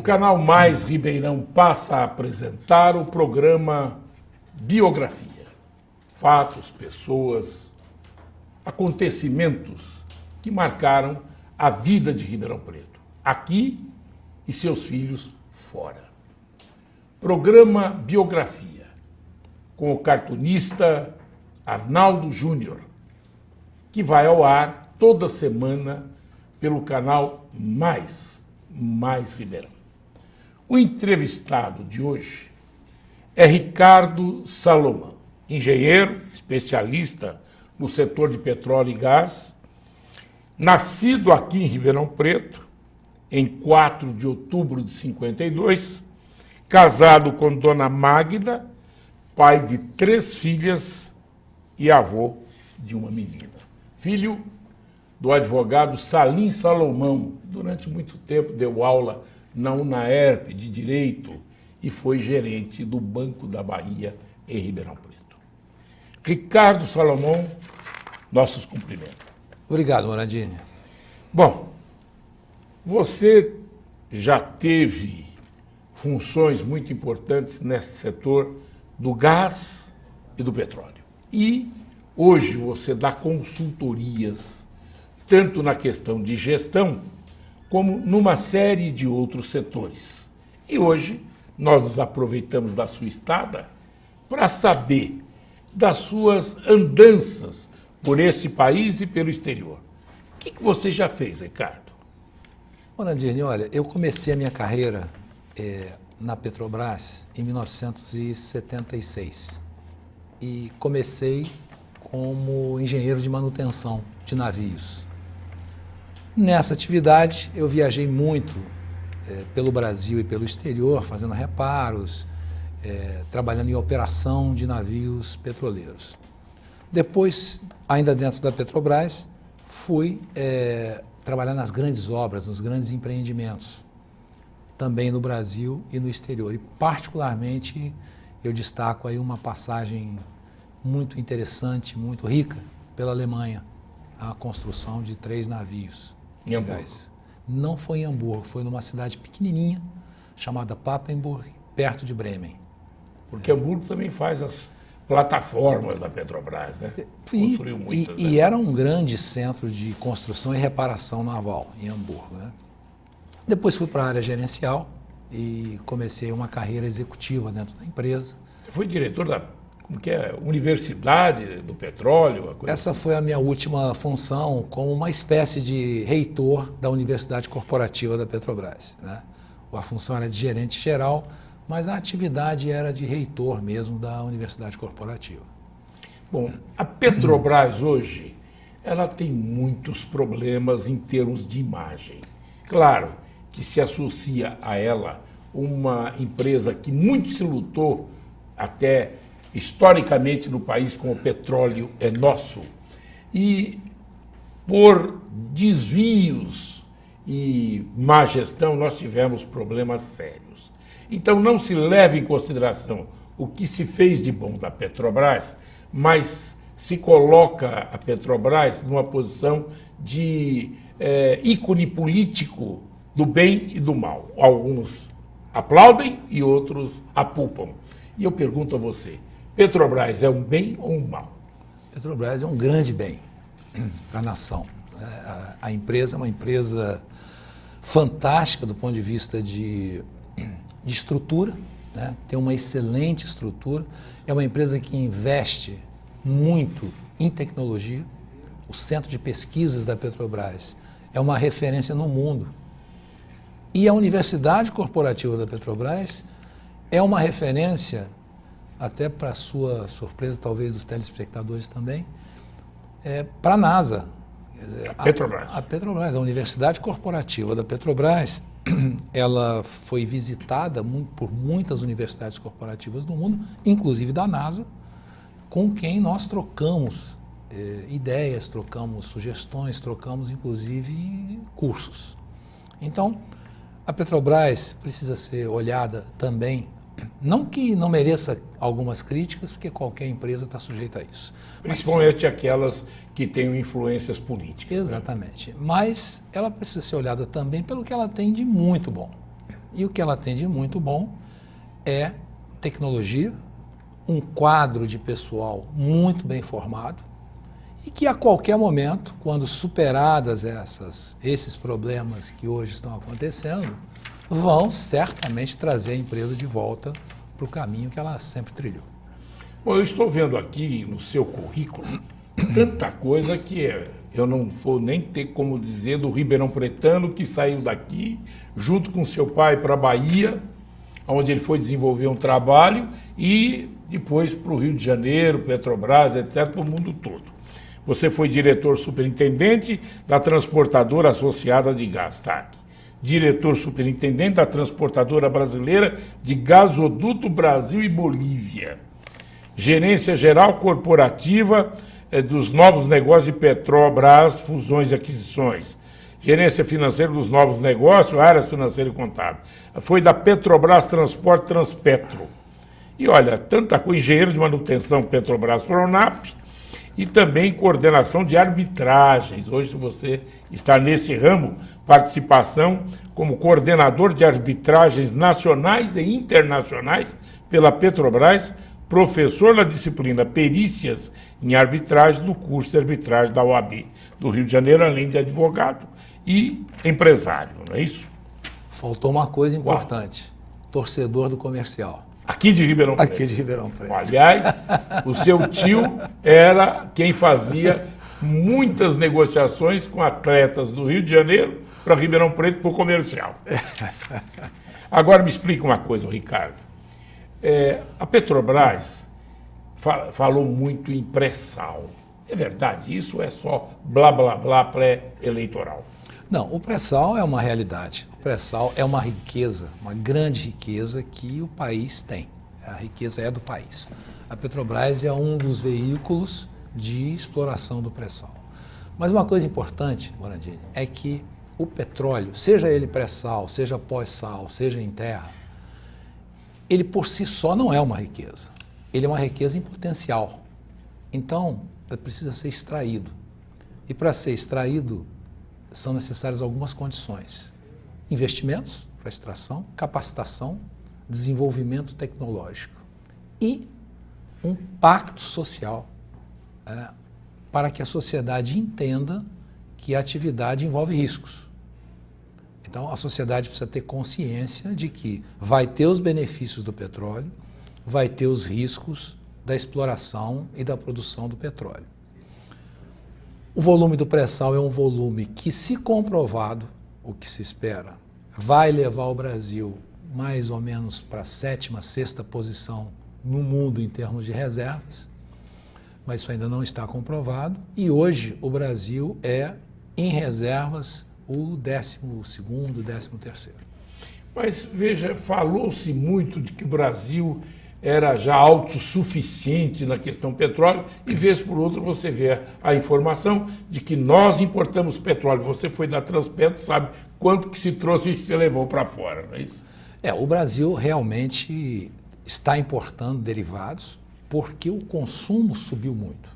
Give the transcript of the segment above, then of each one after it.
O canal Mais Ribeirão passa a apresentar o programa Biografia. Fatos, pessoas, acontecimentos que marcaram a vida de Ribeirão Preto, aqui e seus filhos fora. Programa Biografia, com o cartunista Arnaldo Júnior, que vai ao ar toda semana pelo canal Mais Ribeirão. O entrevistado de hoje é Ricardo Salomão, engenheiro, especialista no setor de petróleo e gás, nascido aqui em Ribeirão Preto, em 4 de outubro de 52, casado com Dona Magda, pai de 3 filhas e avô de uma menina. Filho do advogado Salim Salomão, durante muito tempo deu aula na UNAERP de Direito e foi gerente do Banco da Bahia em Ribeirão Preto. Ricardo Salomão, nossos cumprimentos. Obrigado, Morandini. Bom, você já teve funções muito importantes nesse setor do gás e do petróleo. E hoje você dá consultorias, tanto na questão de gestão, como numa série de outros setores. E hoje nós nos aproveitamos da sua estada para saber das suas andanças por esse país e pelo exterior. O que você já fez, Ricardo? Morandini, olha, eu comecei a minha carreira na Petrobras em 1976 e comecei como engenheiro de manutenção de navios. Nessa atividade eu viajei muito pelo Brasil e pelo exterior, fazendo reparos, trabalhando em operação de navios petroleiros. Depois, ainda dentro da Petrobras, fui trabalhar nas grandes obras, nos grandes empreendimentos, também no Brasil e no exterior. E, particularmente, eu destaco aí uma passagem muito interessante, muito rica, pela Alemanha, a construção de 3 navios de gás. Não foi em Hamburgo, foi numa cidade pequenininha, chamada Papenburg, perto de Bremen. Porque Hamburgo também faz as plataformas da Petrobras, né? Construiu muitas. E era um grande centro de construção e reparação naval em Hamburgo, né? Depois fui para a área gerencial e comecei uma carreira executiva dentro da empresa. Você foi diretor da Universidade do Petróleo? Essa foi a minha última função como uma espécie de reitor da Universidade Corporativa da Petrobras, né? A função era de gerente geral, mas a atividade era de reitor mesmo da Universidade Corporativa. Bom, a Petrobras hoje, ela tem muitos problemas em termos de imagem. Claro que se associa a ela uma empresa que muito se lutou até historicamente no país com o petróleo é nosso. E por desvios e má gestão nós tivemos problemas sérios. Então não se leva em consideração o que se fez de bom da Petrobras, mas se coloca a Petrobras numa posição de ícone político do bem e do mal. Alguns aplaudem e outros apupam. E eu pergunto a você, Petrobras é um bem ou um mal? Petrobras é um grande bem para a nação. A empresa é uma empresa fantástica do ponto de vista de estrutura, né? Tem uma excelente estrutura, é uma empresa que investe muito em tecnologia. O centro de pesquisas da Petrobras é uma referência no mundo. E a Universidade Corporativa da Petrobras é uma referência, até para sua surpresa, talvez dos telespectadores também, para a NASA. A Petrobras, a Universidade Corporativa da Petrobras, ela foi visitada por muitas universidades corporativas do mundo, inclusive da NASA, com quem nós trocamos ideias, trocamos sugestões, trocamos inclusive cursos. Então, a Petrobras precisa ser olhada também, não que não mereça algumas críticas, porque qualquer empresa está sujeita a isso. Principalmente aquelas que tenham influências políticas. Exatamente. Né? Mas ela precisa ser olhada também pelo que ela tem de muito bom. E o que ela tem de muito bom é tecnologia, um quadro de pessoal muito bem formado e que a qualquer momento, quando superadas esses problemas que hoje estão acontecendo, vão certamente trazer a empresa de volta para o caminho que ela sempre trilhou. Bom, eu estou vendo aqui no seu currículo tanta coisa que eu não vou nem ter como dizer do Ribeirão Pretano, que saiu daqui junto com seu pai para a Bahia, onde ele foi desenvolver um trabalho, e depois para o Rio de Janeiro, Petrobras, etc., para o mundo todo. Você foi diretor superintendente da Transportadora Associada de Gás, TAG. Diretor superintendente da Transportadora Brasileira de Gasoduto Brasil e Bolívia. Gerência Geral Corporativa dos Novos Negócios de Petrobras, Fusões e Aquisições. Gerência Financeira dos Novos Negócios, Área Financeira e Contábil. Foi da Petrobras Transporte Transpetro. E olha, tanta coisa, engenheiro de manutenção Petrobras Fronap e também coordenação de arbitragens. Hoje você está nesse ramo, participação como coordenador de arbitragens nacionais e internacionais pela Petrobras, professor da disciplina Perícias em Arbitragem do curso de arbitragem da UAB do Rio de Janeiro, além de advogado e empresário, não é isso? Faltou uma coisa importante, torcedor do Comercial. Aqui de Ribeirão Preto. Aqui de Ribeirão Preto. Aliás, o seu tio era quem fazia muitas negociações com atletas do Rio de Janeiro para Ribeirão Preto para o Comercial. Agora me explica uma coisa, Ricardo. A Petrobras falou muito em pré-sal. É verdade isso ou é só blá, blá, blá pré-eleitoral? Não, o pré-sal é uma realidade. O pré-sal é uma riqueza, uma grande riqueza que o país tem. A riqueza é do país. A Petrobras é um dos veículos de exploração do pré-sal. Mas uma coisa importante, Morandini, é que o petróleo, seja ele pré-sal, seja pós-sal, seja em terra, ele por si só não é uma riqueza. Ele é uma riqueza em potencial. Então, ele precisa ser extraído. E para ser extraído, são necessárias algumas condições. Investimentos para extração, capacitação, desenvolvimento tecnológico e um pacto social para que a sociedade entenda que a atividade envolve riscos. Então, a sociedade precisa ter consciência de que vai ter os benefícios do petróleo, vai ter os riscos da exploração e da produção do petróleo. O volume do pré-sal é um volume que, se comprovado, o que se espera, vai levar o Brasil mais ou menos para a 7ª, 6ª posição no mundo em termos de reservas, mas isso ainda não está comprovado. E hoje o Brasil é, em reservas, o 12º, 13º. Mas veja, falou-se muito de que o Brasil era já autossuficiente na questão petróleo, e vez por outra você vê a informação de que nós importamos petróleo. Você foi da Transpetro, sabe quanto que se trouxe e que se levou para fora, não é isso? O Brasil realmente está importando derivados porque o consumo subiu muito.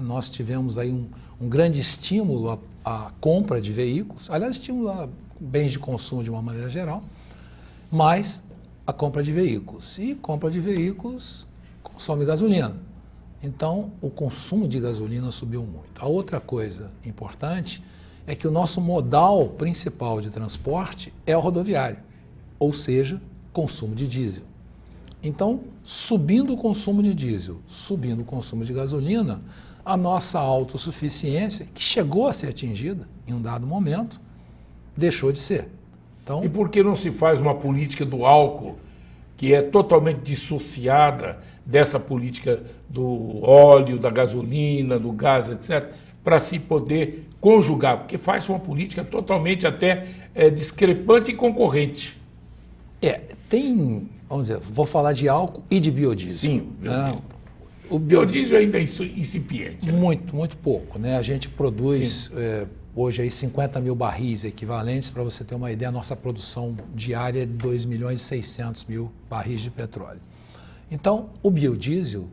Nós tivemos aí um grande estímulo à compra de veículos, aliás, estímulo a bens de consumo de uma maneira geral, mas a compra de veículos. E compra de veículos consome gasolina. Então, o consumo de gasolina subiu muito. A outra coisa importante é que o nosso modal principal de transporte é o rodoviário, ou seja, consumo de diesel. Então, subindo o consumo de diesel, subindo o consumo de gasolina, a nossa autossuficiência, que chegou a ser atingida em um dado momento, deixou de ser. Então, e por que não se faz uma política do álcool que é totalmente dissociada dessa política do óleo, da gasolina, do gás, etc., para se poder conjugar? Porque faz uma política totalmente até discrepante e concorrente. Vamos dizer, vou falar de álcool e de biodiesel. Sim, o biodiesel ainda é incipiente. Muito, muito pouco, né? A gente produz hoje aí 50 mil barris equivalentes. Para você ter uma ideia, a nossa produção diária é de 2.600.000 barris de petróleo. Então, o biodiesel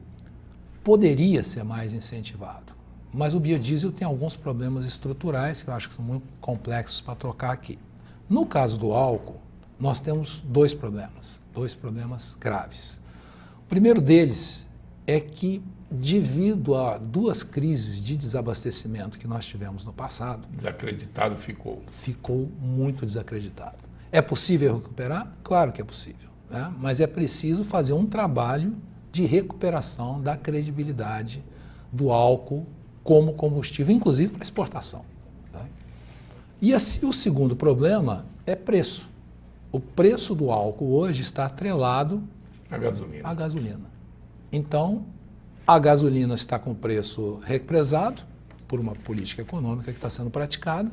poderia ser mais incentivado, mas o biodiesel tem alguns problemas estruturais que eu acho que são muito complexos para trocar aqui. No caso do álcool, nós temos dois problemas graves. O primeiro deles é que, devido a duas crises de desabastecimento que nós tivemos no passado... Desacreditado ficou. Ficou muito desacreditado. É possível recuperar? Claro que é possível, né? Mas é preciso fazer um trabalho de recuperação da credibilidade do álcool como combustível, inclusive para exportação. Tá? E assim, o segundo problema é preço. O preço do álcool hoje está atrelado à gasolina. Então, a gasolina está com preço represado por uma política econômica que está sendo praticada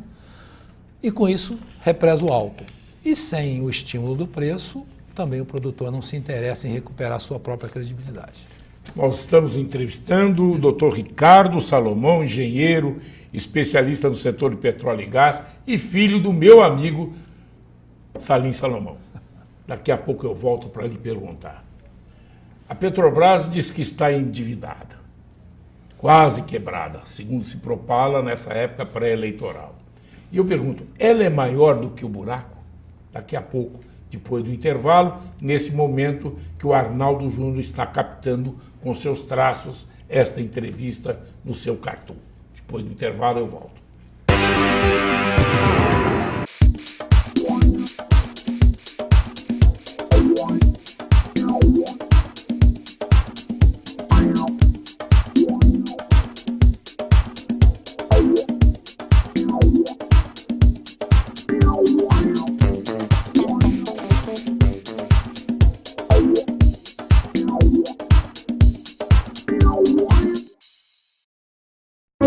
e, com isso, represa o álcool. E sem o estímulo do preço, também o produtor não se interessa em recuperar a sua própria credibilidade. Nós estamos entrevistando o Dr. Ricardo Salomão, engenheiro, especialista no setor de petróleo e gás e filho do meu amigo Salim Salomão. Daqui a pouco eu volto para lhe perguntar. A Petrobras diz que está endividada, quase quebrada, segundo se propala nessa época pré-eleitoral. E eu pergunto, ela é maior do que o buraco? Daqui a pouco, depois do intervalo, nesse momento que o Arnaldo Júnior está captando com seus traços esta entrevista no seu cartoon. Depois do intervalo eu volto.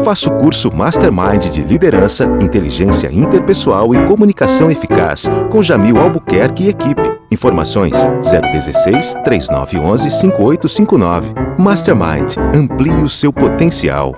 Faça o curso Mastermind de Liderança, Inteligência Interpessoal e Comunicação Eficaz com Jamil Albuquerque e equipe. Informações 016 3911 5859. Mastermind. Amplie o seu potencial.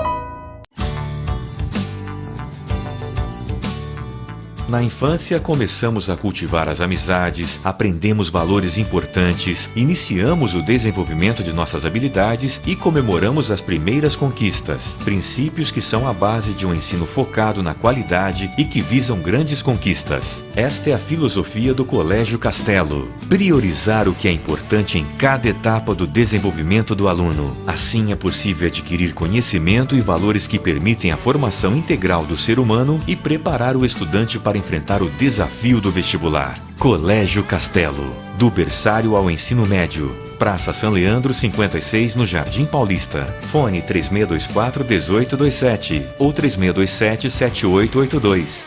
Na infância, começamos a cultivar as amizades, aprendemos valores importantes, iniciamos o desenvolvimento de nossas habilidades e comemoramos as primeiras conquistas. Princípios que são a base de um ensino focado na qualidade e que visam grandes conquistas. Esta é a filosofia do Colégio Castelo. Priorizar o que é importante em cada etapa do desenvolvimento do aluno. Assim é possível adquirir conhecimento e valores que permitem a formação integral do ser humano e preparar o estudante para enfrentar o desafio do vestibular. Colégio Castelo, do berçário ao ensino médio. Praça São Leandro 56, no Jardim Paulista. Fone 3624-1827 ou 3627-7882.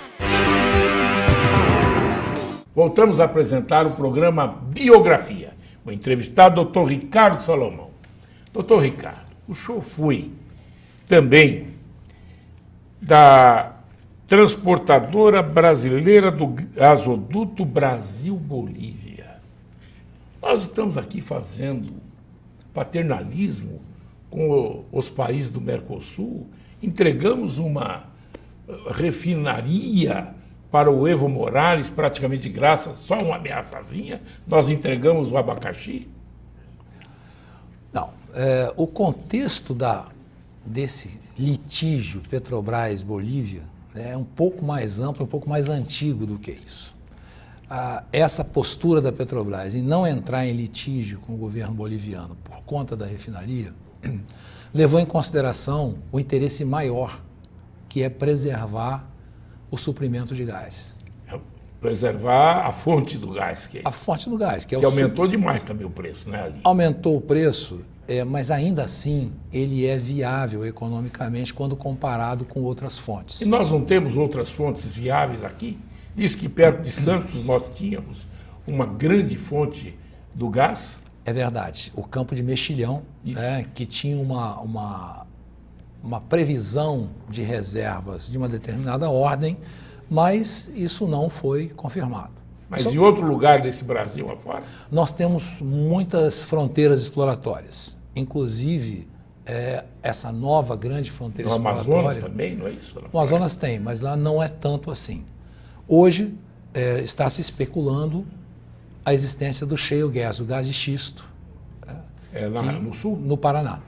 Voltamos a apresentar o programa Biografia. O entrevistado Dr. Ricardo Salomão. Dr. Ricardo, o senhor foi também da Transportadora Brasileira do Gasoduto Brasil-Bolívia. Nós estamos aqui fazendo paternalismo com os países do Mercosul, entregamos uma refinaria para o Evo Morales, praticamente de graça, só uma ameaçazinha, nós entregamos o abacaxi? Não, o contexto desse litígio Petrobras-Bolívia é um pouco mais amplo, um pouco mais antigo do que isso. Essa postura da Petrobras em não entrar em litígio com o governo boliviano por conta da refinaria levou em consideração o interesse maior, que é preservar o suprimento de gás. Preservar a fonte do gás. A fonte do gás. Que aumentou demais também o preço, né, ali? Aumentou o preço, mas ainda assim ele é viável economicamente quando comparado com outras fontes. E nós não temos outras fontes viáveis aqui? Diz que perto de Santos nós tínhamos uma grande fonte do gás? É verdade. O campo de Mexilhão, que tinha uma previsão de reservas de uma determinada ordem, mas isso não foi confirmado. Mas em outro lugar desse Brasil afora? Nós temos muitas fronteiras exploratórias, inclusive essa nova grande fronteira exploratória. No Amazonas também, não é isso? O Amazonas tem, mas lá não é tanto assim. Hoje está se especulando a existência do shale gas, o gás de xisto. No sul? No Paraná.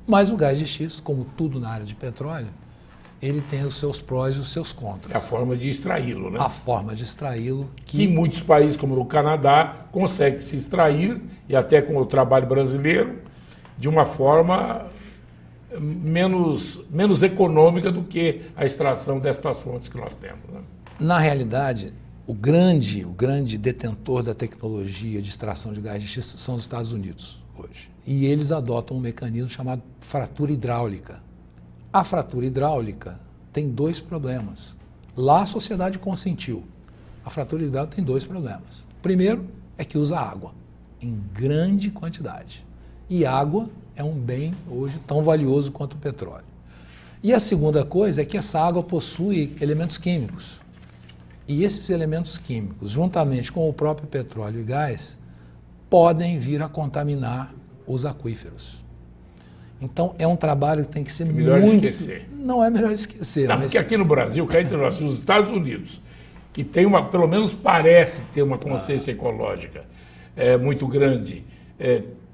Mas o gás de xisto, como tudo na área de petróleo, ele tem os seus prós e os seus contras. É a forma de extraí-lo, né? A forma de extraí-lo Que em muitos países, como no Canadá, consegue se extrair, e até com o trabalho brasileiro, de uma forma menos econômica do que a extração destas fontes que nós temos, né? Na realidade, o grande detentor da tecnologia de extração de gás de xisto são os Estados Unidos hoje. E eles adotam um mecanismo chamado fratura hidráulica. A fratura hidráulica tem dois problemas. Lá a sociedade consentiu. A fratura hidráulica tem dois problemas. Primeiro é que usa água, em grande quantidade. E água é um bem hoje tão valioso quanto o petróleo. E a segunda coisa é que essa água possui elementos químicos. E esses elementos químicos, juntamente com o próprio petróleo e gás, podem vir a contaminar os aquíferos. Então, é um trabalho que tem que ser melhor muito... esquecer. Não é melhor esquecer. Não, mas... porque aqui no Brasil, cá entre nós, os Estados Unidos, que tem pelo menos parece ter uma consciência ecológica muito grande,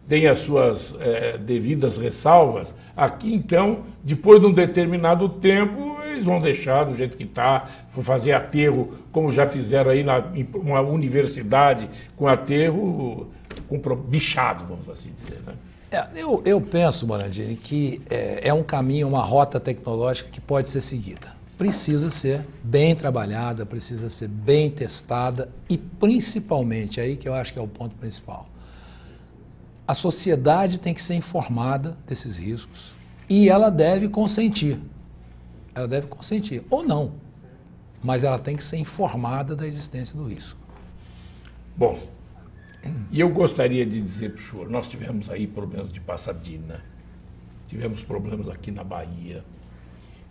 tem as suas devidas ressalvas, aqui então, depois de um determinado tempo, eles vão deixar do jeito que está, fazer aterro, como já fizeram aí em uma universidade, com aterro bichado, vamos assim dizer, né? Eu penso, Morandini, que é um caminho, uma rota tecnológica que pode ser seguida. Precisa ser bem trabalhada, precisa ser bem testada e, principalmente, aí que eu acho que é o ponto principal, a sociedade tem que ser informada desses riscos e ela deve consentir. Ela deve consentir, ou não, mas ela tem que ser informada da existência do risco. Bom, e eu gostaria de dizer para o senhor, nós tivemos aí problemas de Pasadena, tivemos problemas aqui na Bahia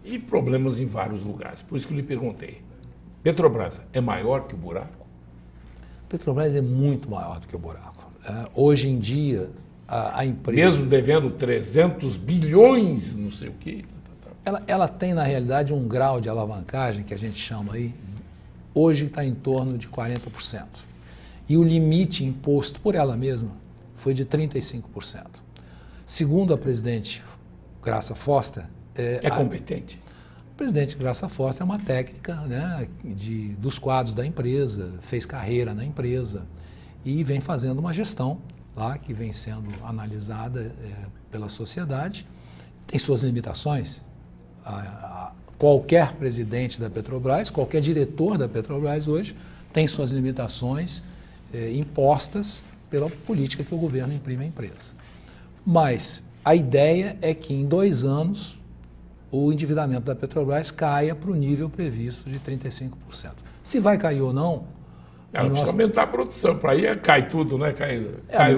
e problemas em vários lugares. Por isso que eu lhe perguntei, Petrobras é maior que o buraco? Petrobras é muito maior do que o buraco. Hoje em dia, a empresa... Mesmo devendo 300 bilhões, não sei o quê... Ela tem, na realidade, um grau de alavancagem, que a gente chama aí, hoje está em torno de 40%. E o limite imposto por ela mesma foi de 35%. Segundo a presidente Graça Foster... É competente? A presidente Graça Foster é uma técnica, né, dos quadros da empresa, fez carreira na empresa e vem fazendo uma gestão lá que vem sendo analisada pela sociedade. Tem suas limitações. Qualquer presidente da Petrobras, qualquer diretor da Petrobras hoje tem suas limitações impostas pela política que o governo imprime à empresa. Mas a ideia é que em 2 anos o endividamento da Petrobras caia para o nível previsto de 35%. Se vai cair ou não... Ela precisa aumentar a produção, para aí cai tudo, né? Cai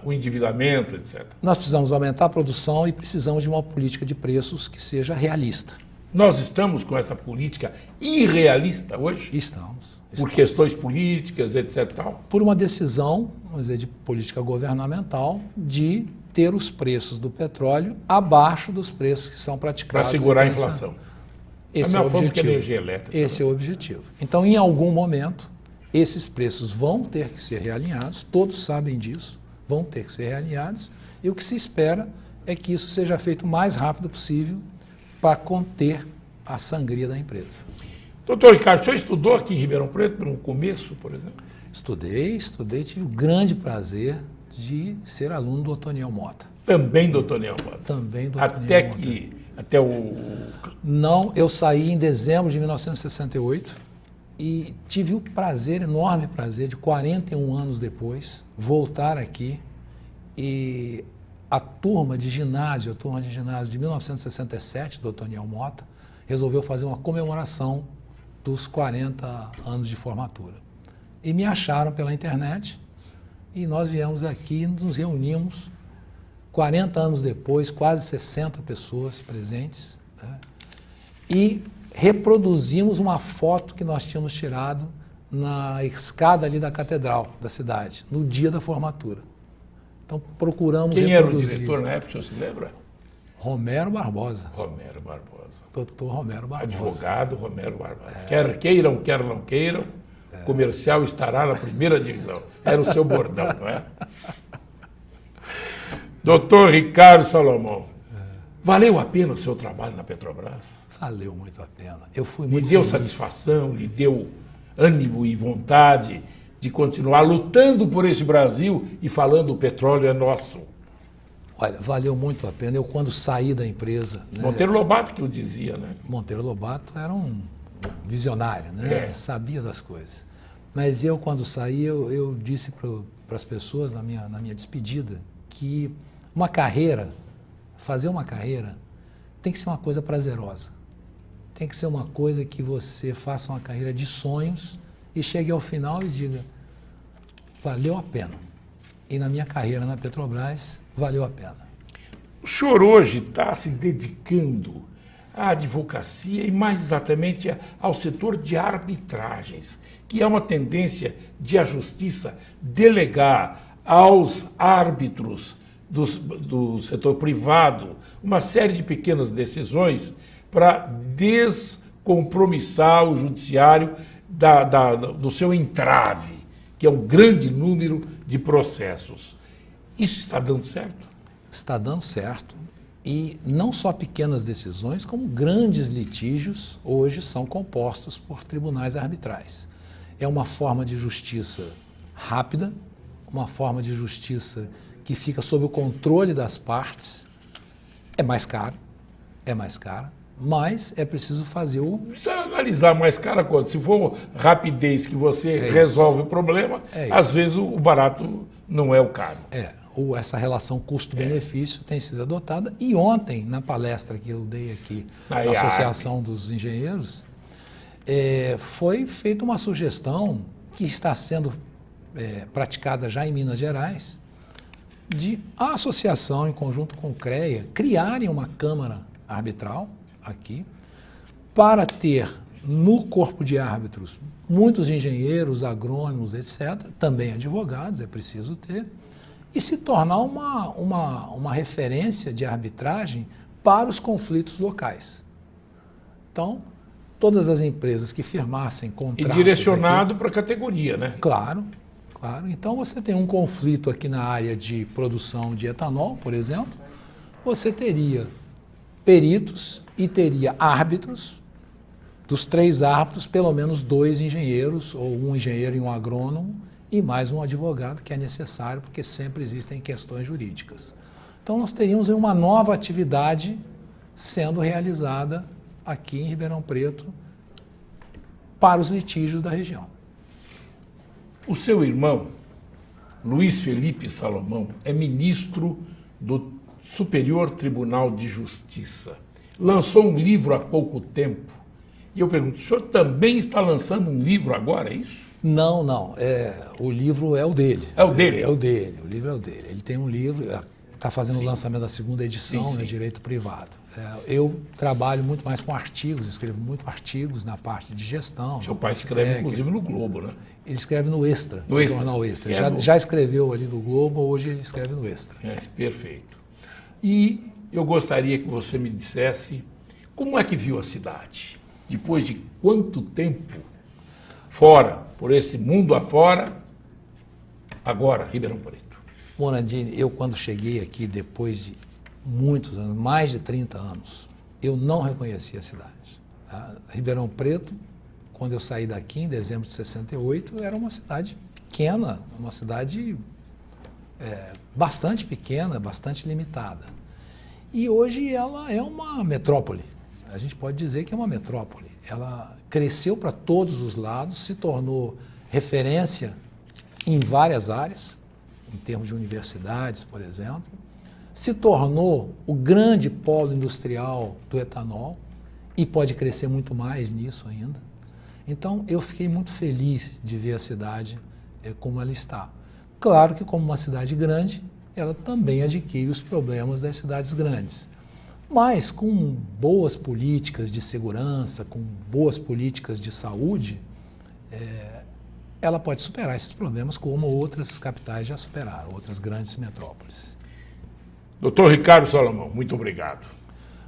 o endividamento, etc. Nós precisamos aumentar a produção e precisamos de uma política de preços que seja realista. Nós estamos com essa política irrealista hoje? Estamos. Por questões políticas, etc. Tal? Por uma decisão, vamos dizer, de política governamental de ter os preços do petróleo abaixo dos preços que são praticados. Para segurar a inflação. Esse é o objetivo. Energia elétrica. Esse é o objetivo. Então, em algum momento, esses preços vão ter que ser realinhados, todos sabem disso, vão ter que ser realinhados, e o que se espera é que isso seja feito o mais rápido possível para conter a sangria da empresa. Doutor Ricardo, o senhor estudou aqui em Ribeirão Preto, no começo, por exemplo? Estudei, tive o grande prazer de ser aluno do Otoniel Mota. Também do Otoniel Mota? Também do Otoniel Mota. Até o... Não, eu saí em dezembro de 1968 e tive o prazer, enorme prazer, de 41 anos depois, voltar aqui e a turma de ginásio de 1967, do Otoniel Mota, resolveu fazer uma comemoração dos 40 anos de formatura. E me acharam pela internet e nós viemos aqui e nos reunimos 40 anos depois, quase 60 pessoas presentes, né? E reproduzimos uma foto que nós tínhamos tirado na escada ali da catedral da cidade, no dia da formatura. Então procuramos reproduzir. Quem era o diretor na época, o senhor se lembra? Romero Barbosa. Romero Barbosa. Doutor Romero Barbosa. Advogado Romero Barbosa. Quer queiram, quer não queiram, o comercial estará na primeira divisão. Era o seu bordão, não é? Doutor Ricardo Salomão, valeu a pena o seu trabalho na Petrobras? Valeu muito a pena. Eu fui Lhe muito deu feliz. satisfação, lhe deu ânimo e vontade de continuar lutando por esse Brasil e falando o petróleo é nosso. Olha, valeu muito a pena. Eu, quando saí da empresa... né, Monteiro Lobato que eu dizia, né? Monteiro Lobato era um visionário, né? É. Sabia das coisas. Mas eu, quando saí, eu disse para as pessoas na minha despedida que fazer uma carreira, tem que ser uma coisa prazerosa. Tem que ser uma coisa que você faça uma carreira de sonhos e chegue ao final e diga, valeu a pena. E na minha carreira na Petrobras, valeu a pena. O senhor hoje está se dedicando à advocacia e mais exatamente ao setor de arbitragens, que é uma tendência de a justiça delegar aos árbitros do setor privado uma série de pequenas decisões para descompromissar o judiciário do seu entrave, que é um grande número de processos. Isso está dando certo? Está dando certo. E não só pequenas decisões, como grandes litígios hoje são compostos por tribunais arbitrais. É uma forma de justiça rápida, uma forma de justiça que fica sob o controle das partes. É mais caro, mas é preciso fazer Precisa analisar mais cara quanto. Se for rapidez que você resolve o problema, às vezes o barato não é o caro. Essa relação custo-benefício tem sido adotada. E ontem, na palestra que eu dei aqui na Associação dos Engenheiros, foi feita uma sugestão que está sendo praticada já em Minas Gerais, de a associação, em conjunto com o CREA, criarem uma câmara arbitral aqui, para ter no corpo de árbitros muitos engenheiros, agrônomos, etc., também advogados, é preciso ter, e se tornar uma referência de arbitragem para os conflitos locais. Então, todas as empresas que firmassem contratos... E direcionado para a categoria, né? Claro, claro. Então, você tem um conflito aqui na área de produção de etanol, por exemplo, você teria peritos e teria árbitros, dos 3 árbitros, pelo menos 2 engenheiros, ou um engenheiro e um agrônomo, e mais um advogado, que é necessário, porque sempre existem questões jurídicas. Então, nós teríamos uma nova atividade sendo realizada aqui em Ribeirão Preto para os litígios da região. O seu irmão, Luiz Felipe Salomão, é ministro do Superior Tribunal de Justiça. Lançou um livro há pouco tempo. E eu pergunto, o senhor também está lançando um livro agora, é isso? Não. O livro é o dele. É o dele? O livro é o dele. Ele tem um livro, está fazendo o lançamento da 2ª edição, né, Direito Privado. Eu trabalho muito mais com artigos, escrevo muito artigos na parte de gestão. Seu pai escreve, inclusive, no Globo, né? Ele escreve no Extra, no Jornal Extra. Já escreveu ali no Globo, hoje ele escreve no Extra. Perfeito. E eu gostaria que você me dissesse como é que viu a cidade? Depois de quanto tempo fora, por esse mundo afora, agora, Ribeirão Preto? Morandini, eu quando cheguei aqui, depois de muitos anos, mais de 30 anos, eu não reconhecia a cidade. Tá? Ribeirão Preto, quando eu saí daqui, em dezembro de 68, era uma cidade pequena, uma cidade bastante pequena, bastante limitada. E hoje ela é uma metrópole. A gente pode dizer que é uma metrópole. Ela cresceu para todos os lados, se tornou referência em várias áreas, em termos de universidades, por exemplo, se tornou o grande polo industrial do etanol e pode crescer muito mais nisso ainda. Então, eu fiquei muito feliz de ver a cidade como ela está. Claro que, como uma cidade grande, ela também adquire os problemas das cidades grandes. Mas, com boas políticas de segurança, com boas políticas de saúde, ela pode superar esses problemas como outras capitais já superaram, outras grandes metrópoles. Doutor Ricardo Salomão, muito obrigado.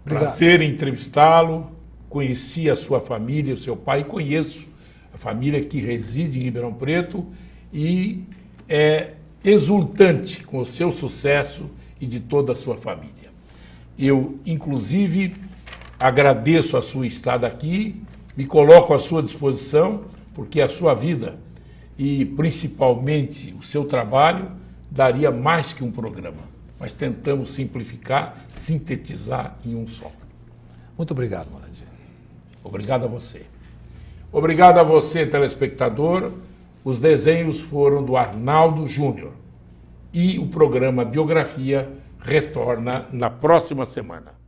Prazer em entrevistá-lo. Conheci a sua família, o seu pai, conheço a família que reside em Ribeirão Preto e é exultante com o seu sucesso e de toda a sua família. Eu, inclusive, Agradeço a sua estada aqui, me coloco à sua disposição, porque a sua vida e principalmente o seu trabalho daria mais que um programa, mas tentamos simplificar, sintetizar em um só. Muito obrigado, Moradia. Obrigado a você. Obrigado a você, telespectador. Os desenhos foram do Arnaldo Júnior e o programa Biografia retorna na próxima semana.